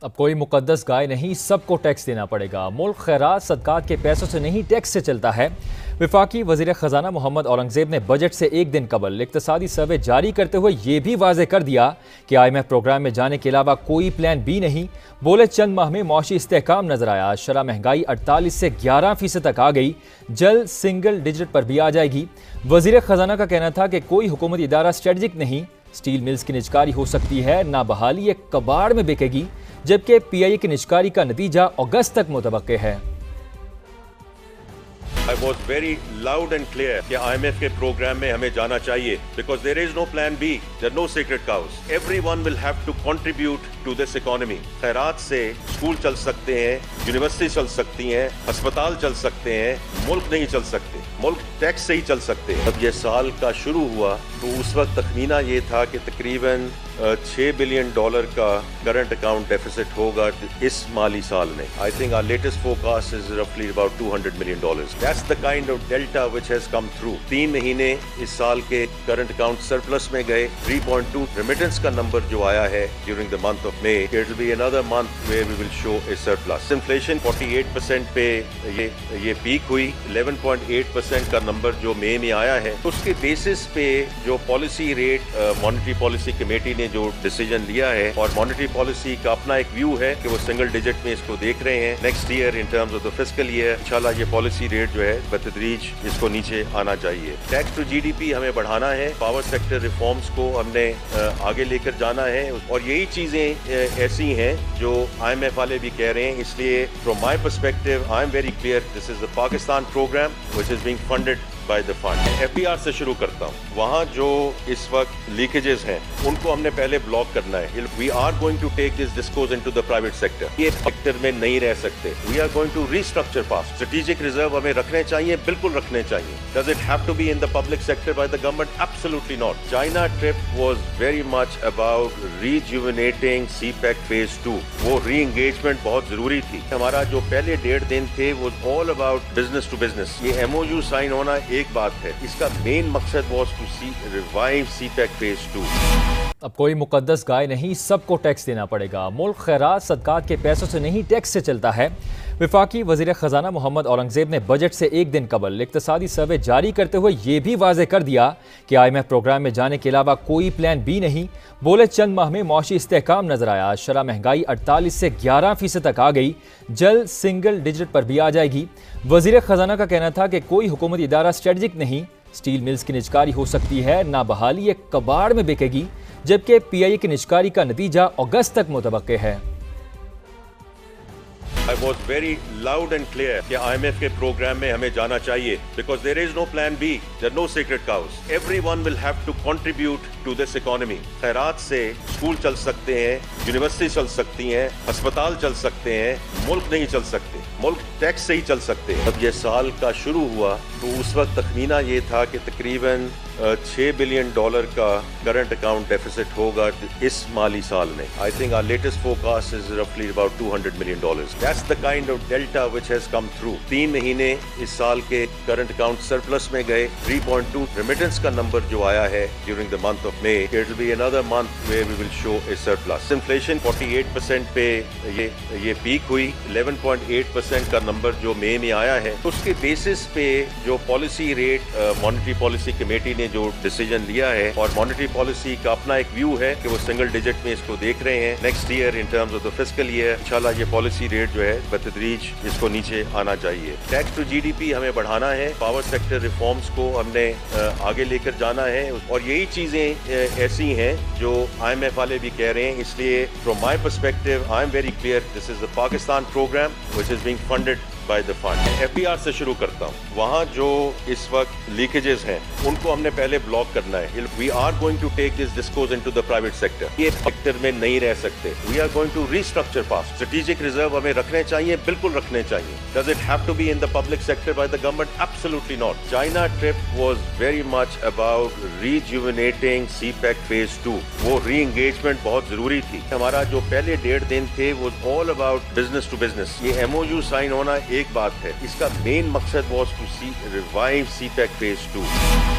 اب کوئی مقدس گائے نہیں، سب کو ٹیکس دینا پڑے گا۔ ملک خیرات صدقات کے پیسوں سے نہیں، ٹیکس سے چلتا ہے۔ وفاقی وزیر خزانہ محمد اورنگزیب نے بجٹ سے ایک دن قبل اقتصادی سروے جاری کرتے ہوئے یہ بھی واضح کر دیا کہ IMF پروگرام میں جانے کے علاوہ کوئی پلان بی نہیں۔ بولے چند ماہ میں معاشی استحکام نظر آیا، شرح مہنگائی 48 سے 11% تک آ گئی، جلد سنگل ڈیجٹ پر بھی آ جائے گی۔ وزیر خزانہ کا کہنا تھا کہ کوئی حکومتی ادارہ اسٹریٹجک نہیں، اسٹیل ملز کی نجکاری ہو سکتی ہے، نہ بحالی ایک کباڑ میں بکے گی، جبکہ PIA کی نجکاری کا نتیجہ اگست تک متوقع ہے۔ I was very loud and clear کہ IMF کے پروگرام میں ہمیں جانا چاہیے because there is no plan B, there are no sacred cows. Everyone will have to contribute to this economy. خیرات سے اسکول چل سکتے ہیں، یونیورسٹی چل سکتی ہیں، ہسپتال چل سکتے ہیں، ملک نہیں چل سکتے، ملک ٹیکس سے ہی چل سکتے ہیں۔ جب یہ سال کا شروع ہوا تو اس وقت تخمینہ یہ تھا کہ تقریباً $6 بلین کا کرنٹ اکاؤنٹ ڈیفیسٹ ہوگا اس مالی سال میں۔ I think our latest forecast is roughly about $200 million. That's the kind of delta which has come through. 3 مہینے اس سال کے کرنٹ اکاؤنٹ سرپلس میں گئے۔ 3.2 ریمیٹنس کا نمبر جو آیا ہے during the month of May, it will be another month where we will show a surplus. Inflation 48% پہ یہ پیک ہوئی، 11.8% کا نمبر جو مئی میں آیا ہے۔ اس کے بیسس پہ جو policy rate monetary policy committee نے جو ڈیسیجن لیا ہے، اور مانیٹری پالیسی کا اپنا ایک ویو ہے کہ وہ سنگل ڈیجٹ میں اس کو دیکھ رہے ہیں next year in terms of the fiscal year. انشاءاللہ یہ پالیسی ریٹ جو ہے بتدریج اس کو نیچے آنا چاہیے۔ ٹیکس ٹو GDP ہمیں بڑھانا ہے، پاور سیکٹر ریفارمز کو ہم نے آگے لے کر جانا ہے، اور یہی چیزیں ایسی ہیں جو IMF والے بھی کہہ رہے ہیں۔ اس لیے from my perspective I am very clear, this is the Pakistan program which is being funded by the fund. FDR سے شروع کرتا ہوں۔ وہاں جو اس وقت لیکیجز ہیں ان کو ہم نے پہلے بلاک کرنا ہے۔ We are going to take this discos into the private sector. یہ سیکٹر میں نہیں رہ سکتے۔ We are going to restructure PASSCO. Strategic reserve ہمیں رکھنے چاہیے، بالکل رکھنے چاہیے۔ Does it have to be in the public sector by the government? Absolutely not. China trip was very much about rejuvenating CPEC phase 2۔ وہ ری انگیجمنٹ بہت ضروری تھی۔ ہمارا جو پہلے 1.5 دن تھے وہ all about business to business. یہ MOU سائن ہونا ایک بات ہے، اس کا مین مقصد was to revive CPEC phase 2۔ اب کوئی مقدس گائے نہیں، سب کو ٹیکس دینا پڑے گا۔ ملک خیرات صدقات کے پیسوں سے نہیں، ٹیکس سے چلتا ہے۔ وفاقی وزیر خزانہ محمد اورنگزیب نے بجٹ سے ایک دن قبل اقتصادی سروے جاری کرتے ہوئے یہ بھی واضح کر دیا کہ IMF پروگرام میں جانے کے علاوہ کوئی پلان بی نہیں۔ بولے چند ماہ میں معاشی استحکام نظر آیا، شرح مہنگائی 48 سے 11% تک آ گئی، جلد سنگل ڈیجٹ پر بھی آ جائے گی۔ وزیر خزانہ کا کہنا تھا کہ کوئی حکومتی ادارہ اسٹریٹجک نہیں، اسٹیل ملز کی نجکاری ہو سکتی ہے، نہ بحالی ایک کباڑ میں بکے گی، جبکہ PIA کی نجکاری کا نتیجہ اگست تک متوقع ہے۔ I was very loud and clear کہ IMF کے پروگرام میں ہمیں جانا چاہیے because there is no plan B, there are no sacred cows. Everyone will have to contribute to this economy. خیرات سے اسکول چل سکتے ہیں، یونیورسٹی چل سکتی ہیں، ہسپتال چل سکتے ہیں، ملک نہیں چل سکتے، ملک ٹیکس سے ہی چل سکتے ہیں۔ جب یہ سال کا شروع ہوا تو اس وقت تخمینہ یہ تھا کہ تقریباً $6 بلین کا کرنٹ اکاؤنٹ ڈیفیسٹ ہوگا اس مالی سال میں۔ I think our latest forecast is roughly about $200 million. That's the kind of delta which has come through. 3 مہینے اس سال کے کرنٹ اکاؤنٹ سرپلس میں گئے۔ 3.2 ریمیٹنس کا نمبر جو آیا ہے during the month of May, it will be another month where we will show a surplus. Inflation 48% پہ یہ پیک ہوئی، 11.8% کا نمبر جو مئی میں آیا ہے۔ اس کے بیسس پہ جو policy rate monetary policy committee نے جو ڈیسیجن لیا ہے، اور مانیٹری پالیسی کا اپنا ایک ویو ہے کہ وہ سنگل ڈیجٹ میں اس کو دیکھ رہے ہیں next year in terms of the fiscal year. انشاءاللہ یہ پالیسی ریٹ جو ہے بتدریج اس کو نیچے آنا چاہیے۔ ٹیکس ٹو GDP ہمیں بڑھانا ہے، پاور سیکٹر ریفارمز کو ہم نے آگے لے کر جانا ہے، اور یہی چیزیں ایسی ہیں جو IMF والے بھی کہہ رہے ہیں۔ اس لیے from my perspective I am very clear, this is the Pakistan program which is being funded by the fund. FDR سے شروع کرتا ہوں۔ وہاں جو اس وقت لیکیجز ہیں ان کو ہم نے پہلے بلاک کرنا ہے۔ We are going to take this discos into the private sector. یہ سیکٹر میں نہیں رہ سکتے۔ We are going to restructure PASSCO. Strategic reserve ہمیں رکھنے چاہیے، بالکل رکھنے چاہیے۔ Does it have to be in the public sector by the government? Absolutely not. China trip was very much about rejuvenating CPEC phase 2۔ وہ ری انگیجمنٹ بہت ضروری تھی۔ ہمارا جو پہلے 1.5 دن تھے وہ all about business to business. یہ MOU سائن ہونا ایک بات ہے، اس کا مین مقصد was to revive CPEC phase 2۔